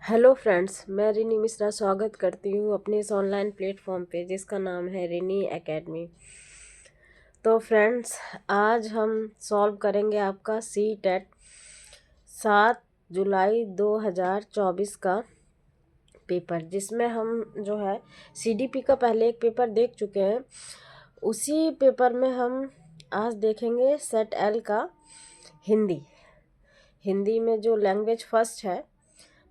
Hello friends, मैं रिनी मिश्रा स्वागत करती हूँ अपने इस ऑनलाइन प्लेटफॉर्म पे जिसका नाम है रिनी एकेडमी। तो फ्रेंड्स, आज हम सॉल्व करेंगे आपका सी टेट 7 जुलाई 2024 का पेपर, जिसमें हम जो है सीडीपी का पहले एक पेपर देख चुके हैं। उसी पेपर में हम आज देखेंगे सेट एल का हिंदी। हिंदी में जो लैंग्वेज फर्स्ट है,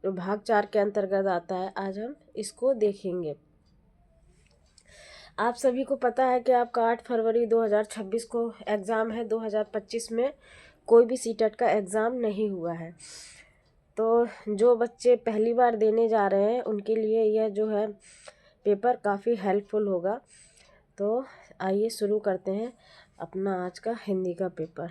जो भाग 4 के अंतर्गत आता है, आज हम इसको देखेंगे। आप सभी को पता है कि आपका 8 फरवरी 2026 को एग्ज़ाम है। 2025 में कोई भी सीटेट का एग्ज़ाम नहीं हुआ है। तो जो बच्चे पहली बार देने जा रहे हैं उनके लिए यह जो है पेपर काफ़ी हेल्पफुल होगा। तो आइए शुरू करते हैं अपना आज का हिंदी का पेपर।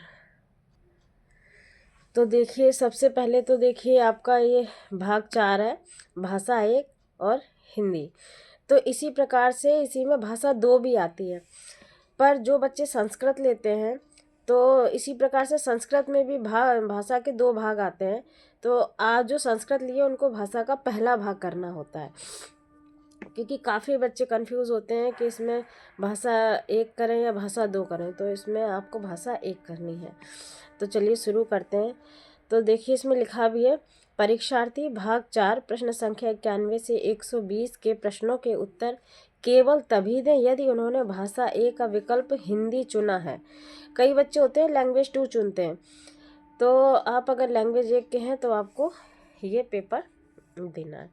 तो देखिए, सबसे पहले तो देखिए आपका ये भाग 4 है, भाषा 1 और हिंदी। तो इसी प्रकार से इसी में भाषा 2 भी आती है। पर जो बच्चे संस्कृत लेते हैं तो इसी प्रकार से संस्कृत में भी भाषा के 2 भाग आते हैं। तो आज जो संस्कृत लिए उनको भाषा का पहला भाग करना होता है, क्योंकि काफ़ी बच्चे कंफ्यूज होते हैं कि इसमें भाषा 1 करें या भाषा 2 करें। तो इसमें आपको भाषा 1 करनी है। तो चलिए शुरू करते हैं। तो देखिए, इसमें लिखा भी है, परीक्षार्थी भाग 4 प्रश्न संख्या 91 से 120 के प्रश्नों के उत्तर केवल तभी दें यदि उन्होंने भाषा ए का विकल्प हिंदी चुना है। कई बच्चे होते हैं लैंग्वेज 2 चुनते हैं। तो आप अगर लैंग्वेज 1 के हैं तो आपको ये पेपर देना है,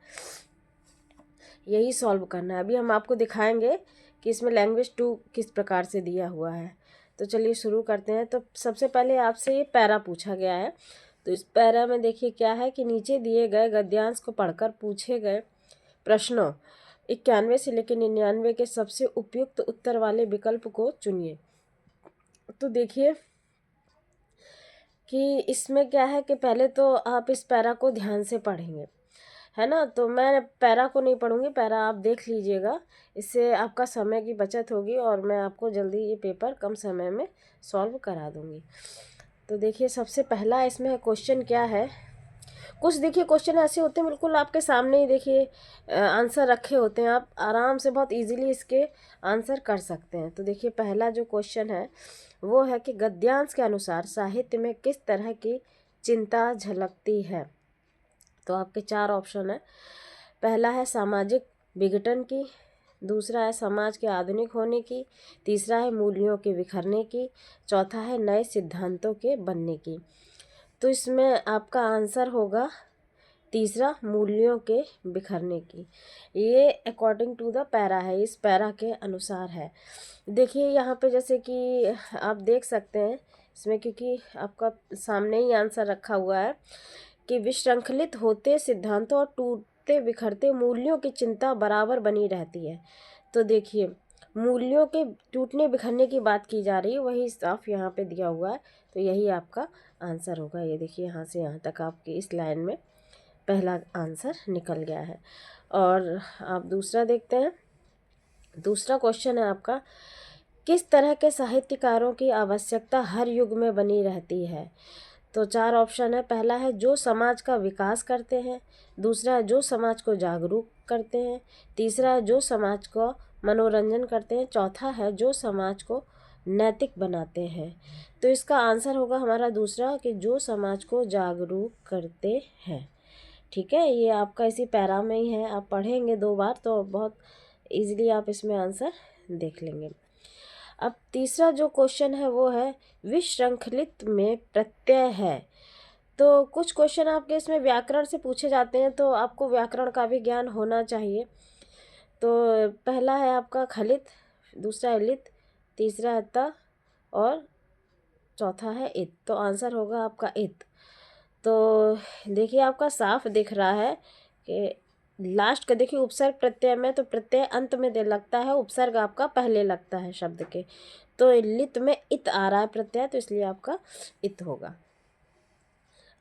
यही सॉल्व करना है। अभी हम आपको दिखाएंगे कि इसमें लैंग्वेज 2 किस प्रकार से दिया हुआ है। तो चलिए शुरू करते हैं। तो सबसे पहले आपसे ये पैरा पूछा गया है। तो इस पैरा में देखिए क्या है कि नीचे दिए गए गद्यांश को पढ़कर पूछे गए प्रश्नों 91 से लेकर 99 के सबसे उपयुक्त उत्तर वाले विकल्प को चुनिए। तो देखिए कि इसमें क्या है कि पहले तो आप इस पैरा को ध्यान से पढ़ेंगे, है ना। तो मैं पैरा को नहीं पढ़ूंगी, पैरा आप देख लीजिएगा, इससे आपका समय की बचत होगी और मैं आपको जल्दी ये पेपर कम समय में सॉल्व करा दूंगी। तो देखिए, सबसे पहला इसमें क्वेश्चन क्या है। कुछ देखिए क्वेश्चन ऐसे होते हैं बिल्कुल आपके सामने ही, देखिए आंसर रखे होते हैं, आप आराम से बहुत इजीली इसके आंसर कर सकते हैं। तो देखिए, पहला जो क्वेश्चन है वो है कि गद्यांश के अनुसार साहित्य में किस तरह की चिंता झलकती है। तो आपके 4 ऑप्शन है। पहला है सामाजिक विघटन की, दूसरा है समाज के आधुनिक होने की, तीसरा है मूल्यों के बिखरने की, चौथा है नए सिद्धांतों के बनने की। तो इसमें आपका आंसर होगा तीसरा, मूल्यों के बिखरने की। ये अकॉर्डिंग टू द पैरा है, इस पैरा के अनुसार है। देखिए यहाँ पे जैसे कि आप देख सकते हैं इसमें, क्योंकि आपका सामने ही आंसर रखा हुआ है कि विश्रंखलित होते सिद्धांतों और टूटते बिखरते मूल्यों की चिंता बराबर बनी रहती है। तो देखिए, मूल्यों के टूटने बिखरने की बात की जा रही है, वही साफ यहाँ पे दिया हुआ है। तो यही आपका आंसर होगा। ये देखिए, यहाँ से यहाँ तक आपकी इस लाइन में पहला आंसर निकल गया है। और आप दूसरा देखते हैं। दूसरा क्वेश्चन है आपका, किस तरह के साहित्यकारों की आवश्यकता हर युग में बनी रहती है। तो 4 ऑप्शन है। पहला है जो समाज का विकास करते हैं, दूसरा है जो समाज को जागरूक करते हैं, तीसरा है जो समाज को मनोरंजन करते हैं, चौथा है जो समाज को नैतिक बनाते हैं। तो इसका आंसर होगा हमारा दूसरा, कि जो समाज को जागरूक करते हैं। ठीक है, ये आपका इसी पैरा में ही है, आप पढ़ेंगे 2 बार तो बहुत इजीली आप इसमें आंसर देख लेंगे। अब तीसरा जो क्वेश्चन है वो है विश्रंखलित में प्रत्यय है। तो कुछ क्वेश्चन आपके इसमें व्याकरण से पूछे जाते हैं, तो आपको व्याकरण का भी ज्ञान होना चाहिए। तो पहला है आपका खलित, दूसरा है लित, तीसरा है त और चौथा है इत। तो आंसर होगा आपका इत। तो देखिए, आपका साफ दिख रहा है कि लास्ट का देखिए उपसर्ग प्रत्यय में, तो प्रत्यय अंत में दे लगता है, उपसर्ग आपका पहले लगता है शब्द के। तो लित में इत आ रहा है प्रत्यय, तो इसलिए आपका इत होगा।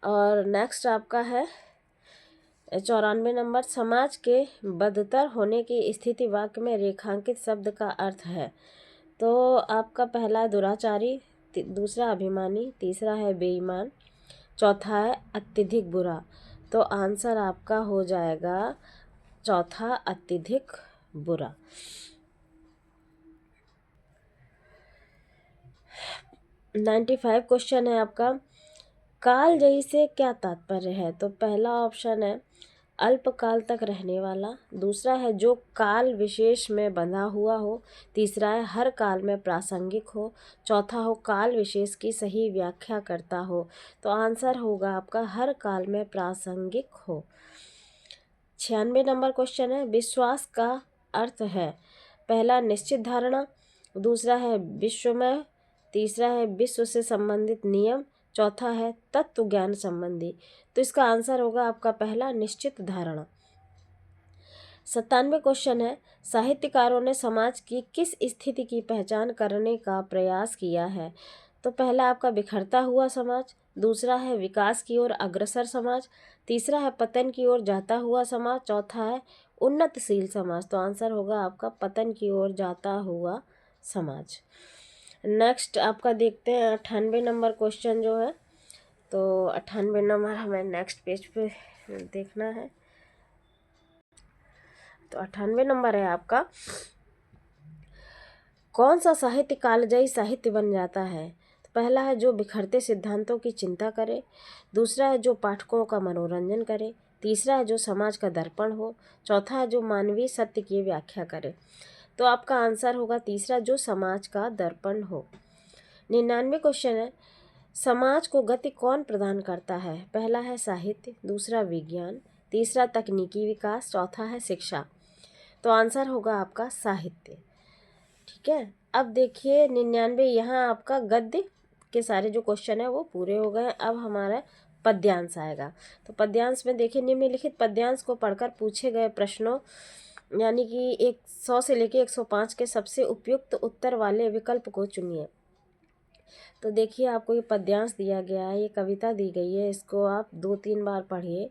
और नेक्स्ट आपका है 94 नंबर, समाज के बदतर होने की स्थिति वाक्य में रेखांकित शब्द का अर्थ है। तो आपका पहला है दुराचारी, दूसरा अभिमानी, तीसरा है बेईमान, चौथा है अत्यधिक बुरा। तो आंसर आपका हो जाएगा चौथा, अत्यधिक बुरा। 95 क्वेश्चन है आपका, कालजयी से क्या तात्पर्य है? तो पहला ऑप्शन है अल्पकाल तक रहने वाला, दूसरा है जो काल विशेष में बंधा हुआ हो, तीसरा है हर काल में प्रासंगिक हो, चौथा हो काल विशेष की सही व्याख्या करता हो। तो आंसर होगा आपका हर काल में प्रासंगिक हो। 96 नंबर क्वेश्चन है, विश्वास का अर्थ है? पहला निश्चित धारणा, दूसरा है विश्वमय, तीसरा है विश्व से संबंधित नियम, चौथा है तत्व ज्ञान संबंधी। तो इसका आंसर होगा आपका पहला, निश्चित धारणा। 97 क्वेश्चन है, साहित्यकारों ने समाज की किस स्थिति की पहचान करने का प्रयास किया है? तो पहला आपका बिखरता हुआ समाज, दूसरा है विकास की ओर अग्रसर समाज, तीसरा है पतन की ओर जाता हुआ समाज, चौथा है उन्नतशील समाज। तो आंसर होगा आपका पतन की ओर जाता हुआ समाज। नेक्स्ट आपका देखते हैं 98 नंबर क्वेश्चन जो है। तो 98 नंबर हमें नेक्स्ट पेज पे देखना है। तो 98 नंबर है आपका, कौन सा साहित्य कालजयी साहित्य बन जाता है? तो पहला है जो बिखरते सिद्धांतों की चिंता करे, दूसरा है जो पाठकों का मनोरंजन करे, तीसरा है जो समाज का दर्पण हो, चौथा है जो मानवीय सत्य की व्याख्या करे। तो आपका आंसर होगा तीसरा, जो समाज का दर्पण हो। 99 क्वेश्चन है, समाज को गति कौन प्रदान करता है? पहला है साहित्य, दूसरा विज्ञान, तीसरा तकनीकी विकास, चौथा है शिक्षा। तो आंसर होगा आपका साहित्य। ठीक है, अब देखिए 99, यहाँ आपका गद्य के सारे जो क्वेश्चन है वो पूरे हो गए। अब हमारा पद्यांश आएगा। तो पद्यांश में देखिए, निम्नलिखित पद्यांश को पढ़कर पूछे गए प्रश्नों यानी कि 100 से लेके 105 के सबसे उपयुक्त उत्तर वाले विकल्प को चुनिए। तो देखिए आपको ये पद्यांश दिया गया है, ये कविता दी गई है, इसको आप 2-3 बार पढ़िए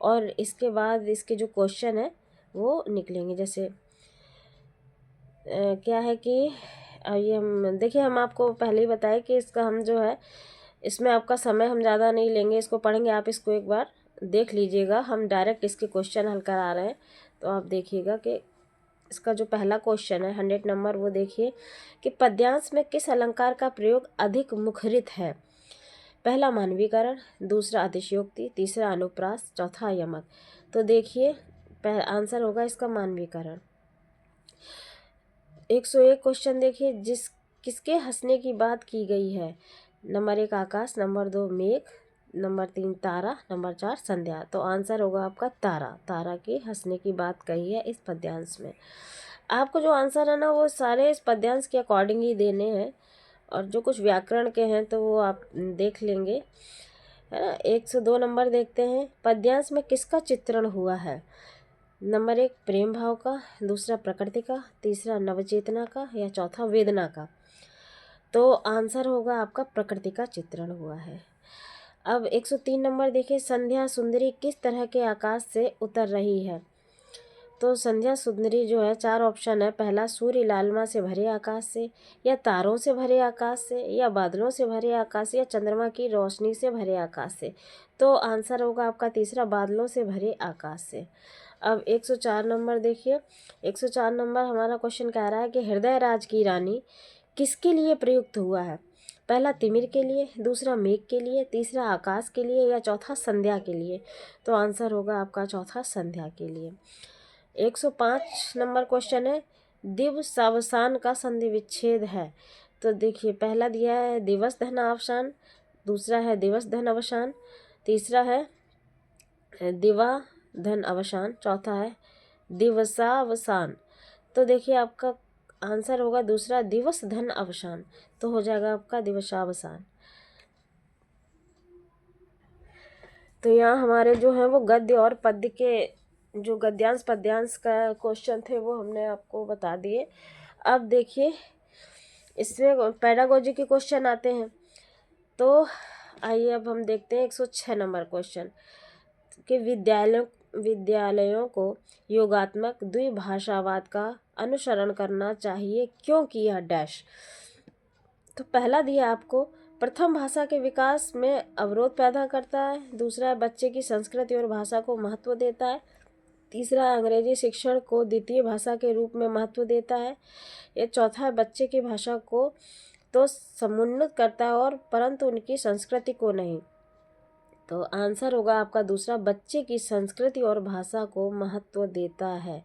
और इसके बाद इसके जो क्वेश्चन है वो निकलेंगे। जैसे क्या है कि ये हम देखिए, हम आपको पहले ही बताए कि इसका हम जो है इसमें आपका समय हम ज़्यादा नहीं लेंगे, इसको पढ़ेंगे, आप इसको एक बार देख लीजिएगा। हम डायरेक्ट इसके क्वेश्चन हल करा रहे हैं, तो आप देखिएगा कि इसका जो पहला क्वेश्चन है 100 नंबर, वो देखिए कि पद्यांश में किस अलंकार का प्रयोग अधिक मुखरित है? पहला मानवीकरण, दूसरा अतिशयोक्ति, तीसरा अनुप्रास, चौथा यमक। तो देखिए आंसर होगा इसका मानवीकरण। 101 क्वेश्चन देखिए, किसके हंसने की बात की गई है? नंबर 1 आकाश, नंबर 2 मेघ, नंबर 3 तारा, नंबर 4 संध्या। तो आंसर होगा आपका तारा, तारा के हंसने की बात कही है इस पद्यांश में। आपको जो आंसर है ना वो सारे इस पद्यांश के अकॉर्डिंग ही देने हैं, और जो कुछ व्याकरण के हैं तो वो आप देख लेंगे, है ना। 102 नंबर देखते हैं, पद्यांश में किसका चित्रण हुआ है? नंबर 1 प्रेम भाव का, दूसरा प्रकृति का, तीसरा नवचेतना का, या चौथा वेदना का। तो आंसर होगा आपका प्रकृति का चित्रण हुआ है। अब 103 नंबर देखिए, संध्या सुंदरी किस तरह के आकाश से उतर रही है? तो संध्या सुंदरी जो है 4 ऑप्शन है। पहला सूर्य लालिमा से भरे आकाश से, या तारों से भरे आकाश से, या बादलों से भरे आकाश से, या चंद्रमा की रोशनी से भरे आकाश से। तो आंसर होगा आपका तीसरा, बादलों से भरे आकाश से। अब 104 नंबर देखिए, 104 नंबर हमारा क्वेश्चन कह रहा है कि हृदय राज की रानी किसके लिए प्रयुक्त हुआ है? पहला तिमिर के लिए, दूसरा मेघ के लिए, तीसरा आकाश के लिए, या चौथा संध्या के लिए। तो आंसर होगा आपका चौथा, संध्या के लिए। 105 नंबर क्वेश्चन है, दिवसावसान का संधि विच्छेद है? तो देखिए पहला दिया है दिवस धन अवसान, दूसरा है दिवस धन अवसान, तीसरा है दिवा धन अवसान, चौथा है दिवसावसान। तो देखिए आपका आंसर होगा दूसरा, दिवस धन अवसान। तो हो जाएगा आपका दिवसावसान। तो यहाँ हमारे जो है वो गद्य और पद्य के जो गद्यांश पद्यांश का क्वेश्चन थे वो हमने आपको बता दिए। अब देखिए इसमें पैडागोजी के क्वेश्चन आते हैं। तो आइए अब हम देखते हैं 106 नंबर क्वेश्चन कि विद्यालयों को योगात्मक द्विभाषावाद का अनुसरण करना चाहिए क्योंकि यह डैश। तो पहला दिया आपको प्रथम भाषा के विकास में अवरोध पैदा करता है। दूसरा है बच्चे की संस्कृति और भाषा को महत्व देता है। तीसरा है अंग्रेजी शिक्षण को द्वितीय भाषा के रूप में महत्व देता है। ये चौथा है बच्चे की भाषा को तो समुन्नत करता है और परंतु उनकी संस्कृति को नहीं। तो आंसर होगा आपका दूसरा, बच्चे की संस्कृति और भाषा को महत्व देता है।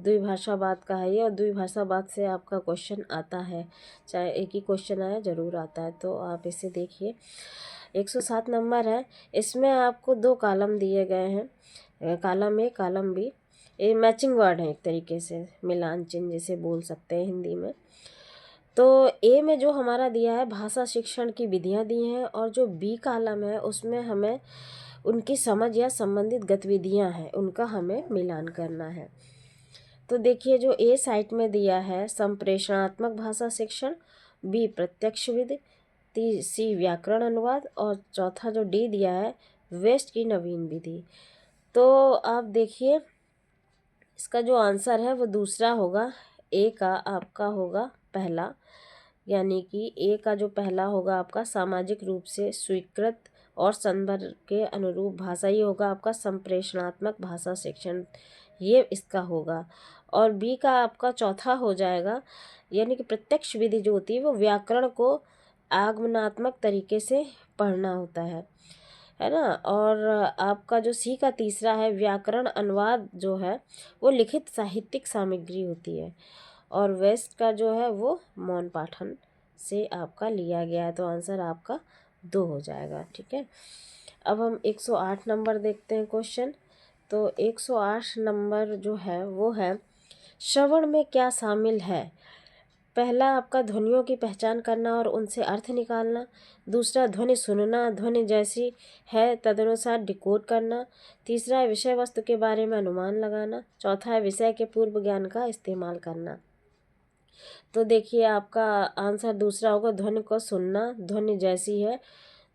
द्विभाषावाद का है ये, और द्विभाषावाद से आपका क्वेश्चन आता है, चाहे एक ही क्वेश्चन आया जरूर आता है। तो आप इसे देखिए। 107 नंबर है, इसमें आपको 2 कॉलम दिए गए हैं, कॉलम ए कॉलम बी। ये मैचिंग वर्ड है, एक तरीके से मिलान चिन्ह जिसे बोल सकते हैं हिंदी में। तो ए में जो हमारा दिया है भाषा शिक्षण की विधियां दी हैं, और जो बी कॉलम है उसमें हमें उनकी समझ या संबंधित गतिविधियां हैं उनका हमें मिलान करना है। तो देखिए जो ए साइट में दिया है संप्रेषणात्मक भाषा शिक्षण, बी प्रत्यक्ष विधि, सी व्याकरण अनुवाद, और चौथा जो डी दिया है वेस्ट की नवीन विधि। तो आप देखिए इसका जो आंसर है वो दूसरा होगा, ए का आपका होगा पहला, यानी कि ए का जो पहला होगा आपका सामाजिक रूप से स्वीकृत और संदर्भ के अनुरूप भाषा, ये होगा आपका संप्रेषणात्मक भाषा शिक्षण, ये इसका होगा। और बी का आपका चौथा हो जाएगा, यानी कि प्रत्यक्ष विधि जो होती है वो व्याकरण को आगमनात्मक तरीके से पढ़ना होता है ना। और आपका जो सी का तीसरा है व्याकरण अनुवाद जो है वो लिखित साहित्यिक सामग्री होती है। और वेस्ट का जो है वो मौन पाठन से आपका लिया गया है। तो आंसर आपका 2 हो जाएगा। ठीक है, अब हम 108 नंबर देखते हैं क्वेश्चन। तो 108 नंबर जो है वो है श्रवण में क्या शामिल है। पहला आपका ध्वनियों की पहचान करना और उनसे अर्थ निकालना। दूसरा ध्वनि सुनना, ध्वनि जैसी है तदनुसार डिकोड करना। तीसरा है विषय वस्तु के बारे में अनुमान लगाना। चौथा है विषय के पूर्व ज्ञान का इस्तेमाल करना। तो देखिए आपका आंसर दूसरा होगा, ध्वनि को सुनना, ध्वनि जैसी है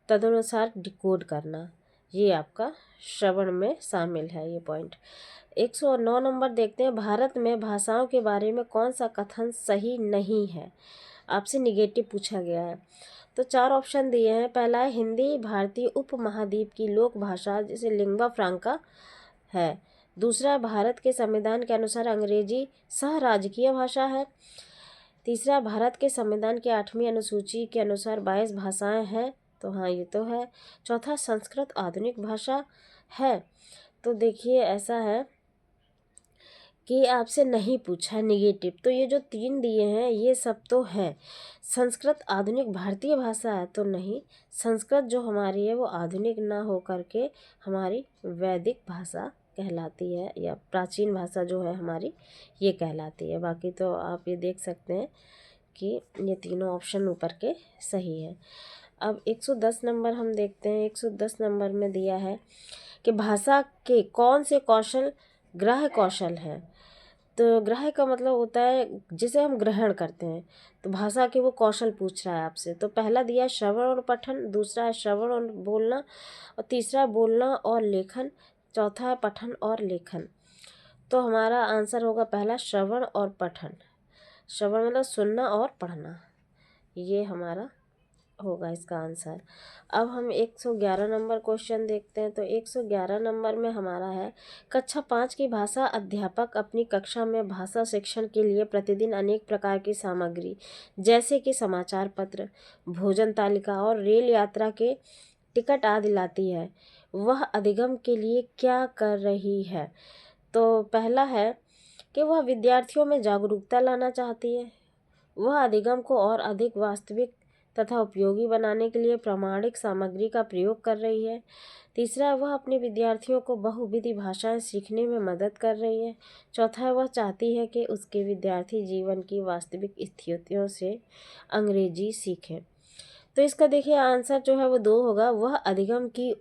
तदनुसार डिकोड करना, ये आपका श्रवण में शामिल है ये पॉइंट। 109 नंबर देखते हैं, भारत में भाषाओं के बारे में कौन सा कथन सही नहीं है। आपसे निगेटिव पूछा गया है। तो 4 ऑप्शन दिए हैं। पहला है हिंदी भारतीय उपमहाद्वीप की लोक भाषा जिसे लिंग्वा फ्रांका है। दूसरा है भारत के संविधान के अनुसार अंग्रेजी सह राजकीय भाषा है। तीसरा भारत के संविधान की 8वीं अनुसूची के अनुसार 22 भाषाएं हैं। तो हाँ ये तो है। चौथा संस्कृत आधुनिक भाषा है। तो देखिए ऐसा है कि आपसे नहीं पूछा निगेटिव, तो ये जो 3 दिए हैं ये सब तो है। संस्कृत आधुनिक भारतीय भाषा है तो नहीं, संस्कृत जो हमारी है वो आधुनिक ना हो करके हमारी वैदिक भाषा कहलाती है, या प्राचीन भाषा जो है हमारी ये कहलाती है। बाकी तो आप ये देख सकते हैं कि ये तीनों ऑप्शन ऊपर के सही है। अब 110 नंबर हम देखते हैं। 110 नंबर में दिया है कि भाषा के कौन से कौशल ग्राह्य कौशल है। तो ग्राह्य का मतलब होता है जिसे हम ग्रहण करते हैं। तो भाषा के वो कौशल पूछ रहा है आपसे। तो पहला दिया है श्रवण और पठन, दूसरा है श्रवण और बोलना, और तीसरा है बोलना और लेखन, चौथा है पठन और लेखन। तो हमारा आंसर होगा पहला श्रवण और पठन। श्रवण मतलब सुनना और पढ़ना, ये हमारा होगा इसका आंसर। अब हम 111 नंबर क्वेश्चन देखते हैं। तो 111 नंबर में हमारा है कक्षा 5 की भाषा अध्यापक अपनी कक्षा में भाषा शिक्षण के लिए प्रतिदिन अनेक प्रकार की सामग्री जैसे कि समाचार पत्र, भोजन तालिका और रेल यात्रा के टिकट आदि लाती है। वह अधिगम के लिए क्या कर रही है। तो पहला है कि वह विद्यार्थियों में जागरूकता लाना चाहती है। वह अधिगम को और अधिक वास्तविक तथा उपयोगी बनाने के लिए प्रामाणिक सामग्री का प्रयोग कर रही है। तीसरा, वह अपने विद्यार्थियों को बहुविधि भाषाएं सीखने में मदद कर रही है। चौथा, वह चाहती है कि उसके विद्यार्थी जीवन की वास्तविक स्थितियों से अंग्रेजी सीखें। तो इसका देखिए आंसर जो है वो 2 होगा। वह अधिगम की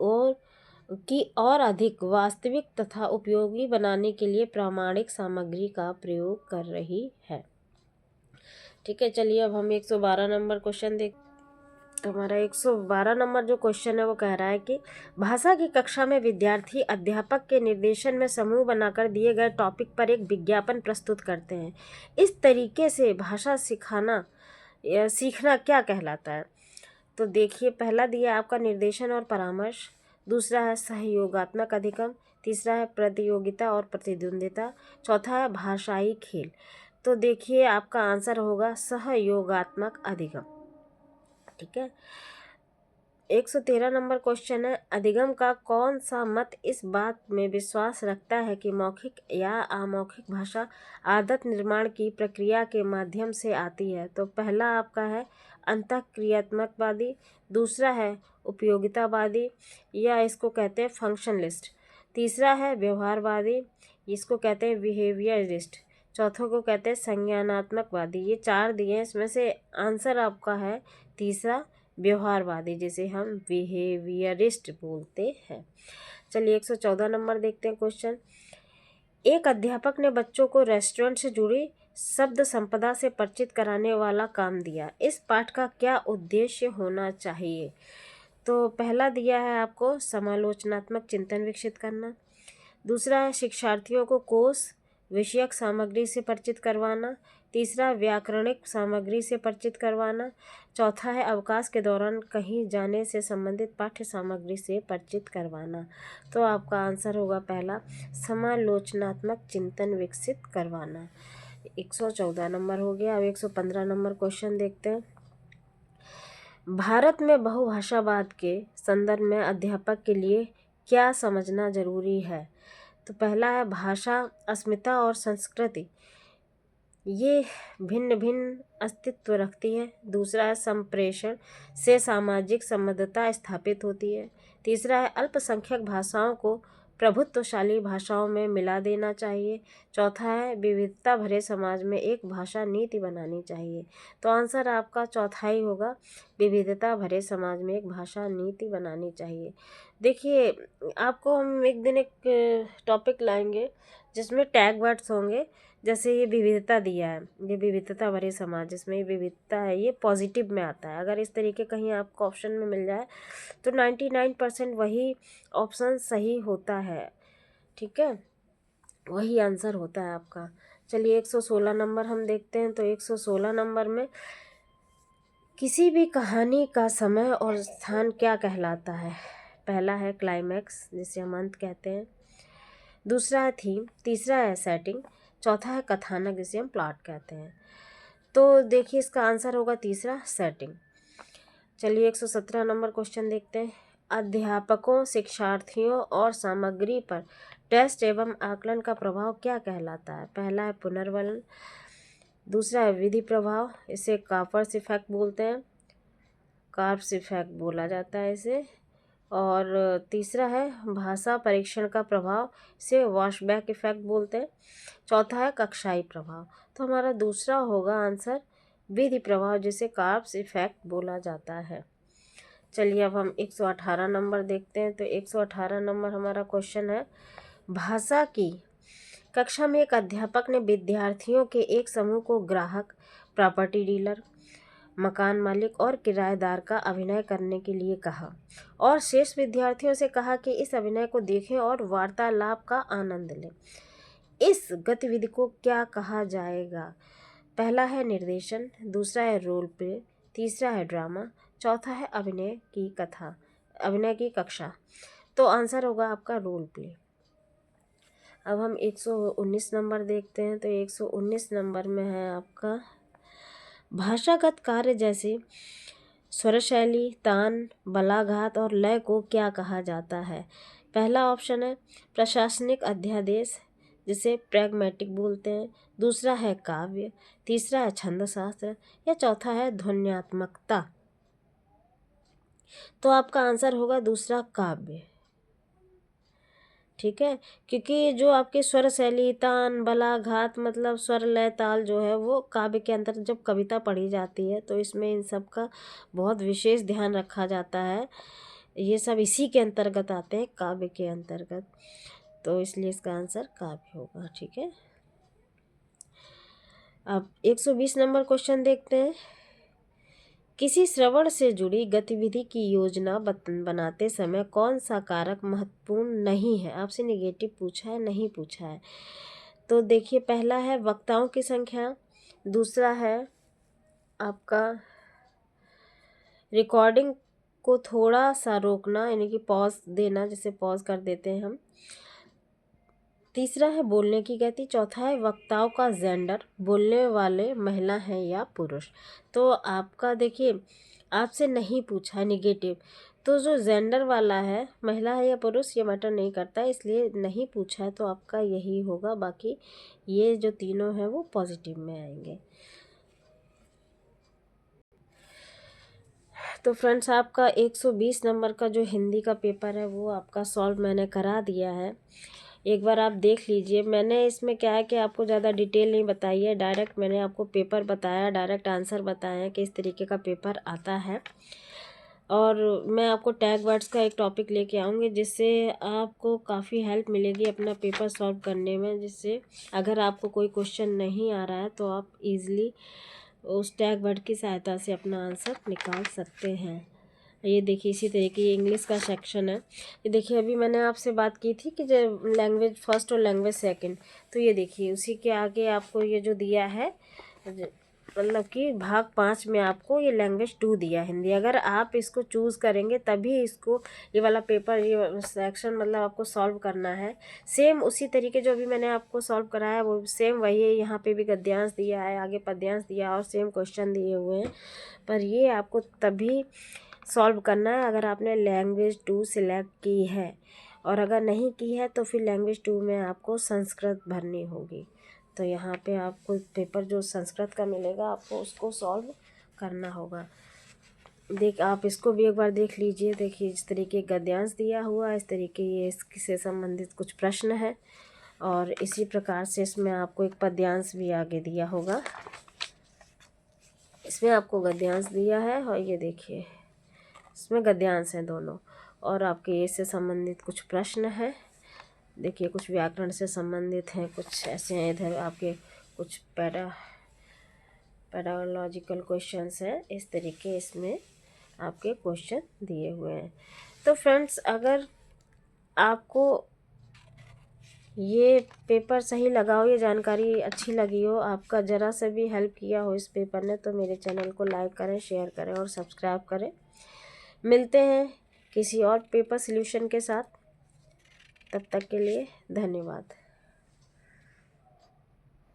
और अधिक वास्तविक तथा उपयोगी बनाने के लिए प्रामाणिक सामग्री का प्रयोग कर रही है। ठीक है, चलिए अब हम 112 नंबर क्वेश्चन देख। तो हमारा 112 नंबर जो क्वेश्चन है वो कह रहा है कि भाषा की कक्षा में विद्यार्थी अध्यापक के निर्देशन में समूह बनाकर दिए गए टॉपिक पर एक विज्ञापन प्रस्तुत करते हैं। इस तरीके से भाषा सिखाना या सीखना क्या कहलाता है। तो देखिए पहला दिया है आपका निर्देशन और परामर्श, दूसरा है सहयोगात्मक अधिगम, तीसरा है प्रतियोगिता और प्रतिद्वंदिता, चौथा है भाषाई खेल। तो देखिए आपका आंसर होगा सहयोगात्मक अधिगम। ठीक है। 113 नंबर क्वेश्चन है, अधिगम का कौन सा मत इस बात में विश्वास रखता है कि मौखिक या अमौखिक भाषा आदत निर्माण की प्रक्रिया के माध्यम से आती है? तो पहला आपका है अंतःक्रियात्मकवादी, दूसरा है उपयोगितावादी या इसको कहते हैं फंक्शनलिस्ट, तीसरा है व्यवहारवादी, इसको कहते हैं बिहेवियरिस्ट, चौथों को कहते हैं संज्ञानात्मकवादी। ये चार दिए हैं, इसमें से आंसर आपका है तीसरा व्यवहारवादी, जिसे हम बिहेवियरिस्ट बोलते हैं। चलिए 114 नंबर देखते हैं क्वेश्चन। एक अध्यापक ने बच्चों को रेस्टोरेंट से जुड़ी शब्द संपदा से परिचित कराने वाला काम दिया, इस पाठ का क्या उद्देश्य होना चाहिए? तो पहला दिया है आपको समालोचनात्मक चिंतन विकसित करना, दूसरा है शिक्षार्थियों को कोश विषयक सामग्री से परिचित करवाना, तीसरा व्याकरणिक सामग्री से परिचित करवाना, चौथा है अवकाश के दौरान कहीं जाने से संबंधित पाठ्य सामग्री से परिचित करवाना। तो आपका आंसर होगा पहला समालोचनात्मक चिंतन विकसित करवाना। 114 नंबर हो गया। अब 115 नंबर क्वेश्चन देखते हैं। भारत में बहुभाषावाद के संदर्भ में अध्यापक के लिए क्या समझना जरूरी है? तो पहला है भाषा अस्मिता और संस्कृति ये भिन्न भिन्न अस्तित्व रखती है, दूसरा है संप्रेषण से सामाजिक संबद्धता स्थापित होती है, तीसरा है अल्पसंख्यक भाषाओं को प्रभुत्वशाली भाषाओं में मिला देना चाहिए, चौथा है विविधता भरे समाज में एक भाषा नीति बनानी चाहिए। तो आंसर आपका चौथा ही होगा, विविधता भरे समाज में एक भाषा नीति बनानी चाहिए। देखिए आपको हम एक दिन एक टॉपिक लाएंगे जिसमें टैग वर्ड्स होंगे, जैसे ये विविधता दिया है, ये विविधता भरे समाज, जिसमें ये विविधता है ये पॉजिटिव में आता है। अगर इस तरीके कहीं आपको ऑप्शन में मिल जाए तो 99% वही ऑप्शन सही होता है। ठीक है, वही आंसर होता है आपका। चलिए 116 नंबर हम देखते हैं। तो 116 नंबर में किसी भी कहानी का समय और स्थान क्या कहलाता है? पहला है क्लाइमैक्स, जिसे हम अंत कहते हैं, दूसरा है थीम, तीसरा है सेटिंग, चौथा है कथानक, जिसे हम प्लॉट कहते हैं। तो देखिए इसका आंसर होगा तीसरा सेटिंग। चलिए 117 नंबर क्वेश्चन देखते हैं। अध्यापकों, शिक्षार्थियों और सामग्री पर टेस्ट एवं आकलन का प्रभाव क्या कहलाता है? पहला है पुनर्वलन, दूसरा है विधि प्रभाव, इसे कार्पर्स इफेक्ट बोलते हैं, कार्प्स इफेक्ट बोला जाता है इसे, और तीसरा है भाषा परीक्षण का प्रभाव, से वॉशबैक इफेक्ट बोलते हैं, चौथा है कक्षाई प्रभाव। तो हमारा दूसरा होगा आंसर विधि प्रभाव, जिसे कार्प्स इफेक्ट बोला जाता है। चलिए अब हम 118 नंबर देखते हैं। तो 118 नंबर हमारा क्वेश्चन है, भाषा की कक्षा में एक अध्यापक ने विद्यार्थियों के एक समूह को ग्राहक, प्रॉपर्टी डीलर, मकान मालिक और किराएदार का अभिनय करने के लिए कहा और शेष विद्यार्थियों से कहा कि इस अभिनय को देखें और वार्तालाप का आनंद लें। इस गतिविधि को क्या कहा जाएगा? पहला है निर्देशन, दूसरा है रोल प्ले, तीसरा है ड्रामा, चौथा है अभिनय की कक्षा। तो आंसर होगा आपका रोल प्ले। अब हम 119 नंबर देखते हैं। तो 119 नंबर में है आपका भाषागत कार्य जैसे स्वर शैली, तान, बलाघात और लय को क्या कहा जाता है? पहला ऑप्शन है प्रशासनिक अध्यादेश, जिसे प्रैग्मेटिक बोलते हैं, दूसरा है काव्य, तीसरा है छंदशास्त्र या चौथा है ध्वन्यात्मकता। तो आपका आंसर होगा दूसरा काव्य। ठीक है, क्योंकि जो आपके स्वर शैली, तान, बला, घात मतलब स्वर लय ताल जो है वो काव्य के अंतर्गत जब कविता पढ़ी जाती है तो इसमें इन सब का बहुत विशेष ध्यान रखा जाता है। ये सब इसी के अंतर्गत आते हैं, काव्य के अंतर्गत, तो इसलिए इसका आंसर काव्य होगा। ठीक है, अब 120 नंबर क्वेश्चन देखते हैं। किसी श्रवण से जुड़ी गतिविधि की योजना बनाते समय कौन सा कारक महत्वपूर्ण नहीं है? आपसे नेगेटिव पूछा है, नहीं पूछा है। तो देखिए पहला है वक्ताओं की संख्या, दूसरा है आपका रिकॉर्डिंग को थोड़ा सा रोकना, यानी कि पॉज देना, जैसे पॉज कर देते हैं हम। तीसरा है बोलने की गति। चौथा है वक्ताओं का जेंडर, बोलने वाले महिला हैं या पुरुष। तो आपका देखिए, आपसे नहीं पूछा निगेटिव, तो जो जेंडर वाला है, महिला है या पुरुष, ये मैटर नहीं करता है, इसलिए नहीं पूछा है, तो आपका यही होगा। बाकी ये जो तीनों हैं वो पॉजिटिव में आएंगे। तो फ्रेंड्स, आपका 120 नंबर का जो हिंदी का पेपर है वो आपका सॉल्व मैंने करा दिया है। एक बार आप देख लीजिए। मैंने इसमें क्या है कि आपको ज़्यादा डिटेल नहीं बताई है, डायरेक्ट मैंने आपको पेपर बताया, डायरेक्ट आंसर बताया है कि इस तरीके का पेपर आता है। और मैं आपको टैग वर्ड्स का एक टॉपिक लेके आऊँगी, जिससे आपको काफ़ी हेल्प मिलेगी अपना पेपर सॉल्व करने में, जिससे अगर आपको कोई क्वेश्चन नहीं आ रहा है तो आप इजीली उस टैग वर्ड की सहायता से अपना आंसर निकाल सकते हैं। ये देखिए, इसी तरीके ये इंग्लिश का सेक्शन है। ये देखिए, अभी मैंने आपसे बात की थी कि जो लैंग्वेज फर्स्ट और लैंग्वेज सेकंड, तो ये देखिए उसी के आगे आपको ये जो दिया है, मतलब कि भाग 5 में आपको ये लैंग्वेज 2 दिया हिंदी। अगर आप इसको चूज़ करेंगे तभी इसको ये वाला पेपर, ये सेक्शन मतलब आपको सॉल्व करना है। सेम उसी तरीके जो अभी मैंने आपको सॉल्व कराया वो सेम वही है। यहाँ पे भी गद्यांश दिया है, आगे पद्यांश दिया और सेम क्वेश्चन दिए हुए हैं, पर ये आपको तभी सॉल्व करना है अगर आपने लैंग्वेज 2 सिलेक्ट की है। और अगर नहीं की है तो फिर लैंग्वेज 2 में आपको संस्कृत भरनी होगी। तो यहाँ पे आपको पेपर जो संस्कृत का मिलेगा आपको उसको सॉल्व करना होगा। आप इसको भी एक बार देख लीजिए। देखिए, इस तरीके गद्यांश दिया हुआ है, इस तरीके ये इससे संबंधित कुछ प्रश्न है, और इसी प्रकार से इसमें आपको एक पद्यांश भी आगे दिया होगा। इसमें आपको गद्यांश दिया है और ये देखिए इसमें गद्यांश हैं दोनों, और आपके इससे संबंधित कुछ प्रश्न हैं। देखिए, कुछ व्याकरण से संबंधित हैं, कुछ ऐसे हैं, इधर आपके कुछ पैडालॉजिकल क्वेश्चंस हैं। इस तरीके इसमें आपके क्वेश्चन दिए हुए हैं। तो फ्रेंड्स, अगर आपको ये पेपर सही लगा हो, ये जानकारी अच्छी लगी हो, आपका ज़रा सा भी हेल्प किया हो इस पेपर ने, तो मेरे चैनल को लाइक करें, शेयर करें और सब्सक्राइब करें। मिलते हैं किसी और पेपर सॉल्यूशन के साथ, तब तक के लिए धन्यवाद।